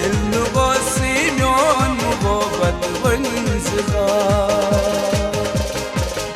Yelnu basimyon muhabbat vanzga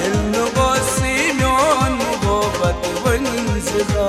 Yelnu basimyon muhabbat vanzga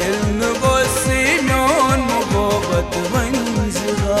Yelnu basimyon muhabbat vanzga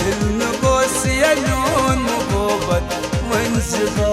Yelnu basimyon muhabbat vanzga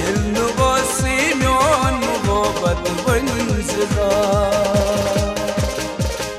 Yelnu basimyon muhabbat vanzga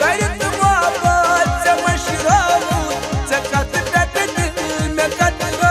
Garip muhabbat se mashrabu zakat tat dil mein katrabu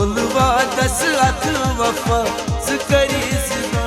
Olva dasat wafa zikrizga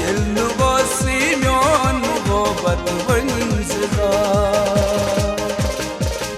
Yelnu basimyon muhabbat vanzga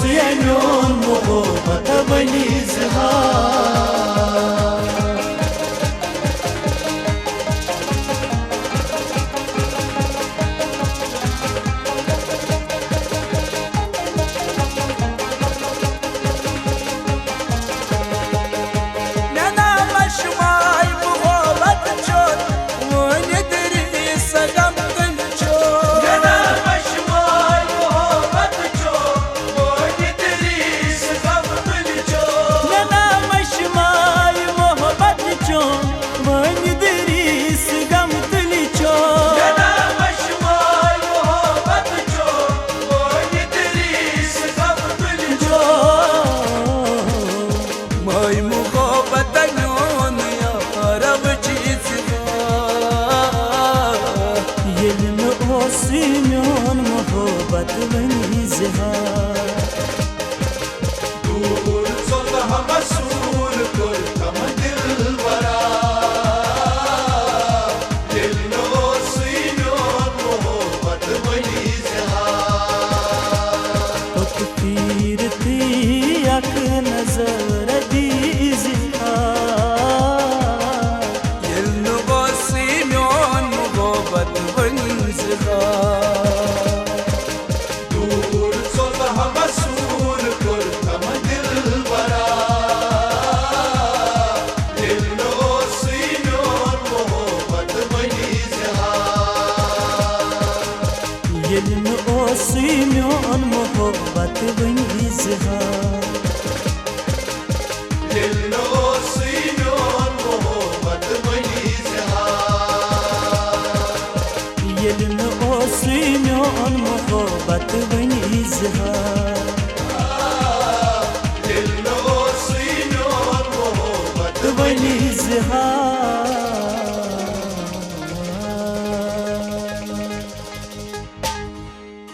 اوسیا میون محبت ونی اظهار میون محبت ونی اظهار دور صلح مسئول کل کم دلبرا دل نوسی میون محبت ونی اظهار تو پیرتی یک نظر دی اظهار دل نوسی میون محبت ونی دور صلح مسئول کل کم دلبرا دل نوسی میون محبت ونی اظهار یلن اوسی میون محبت ونی اظهار دل نوسی میون محبت ونی اظهار یلن اوسی میون محبت ونی اظهار دل نوسی میون محبت ونی اظهار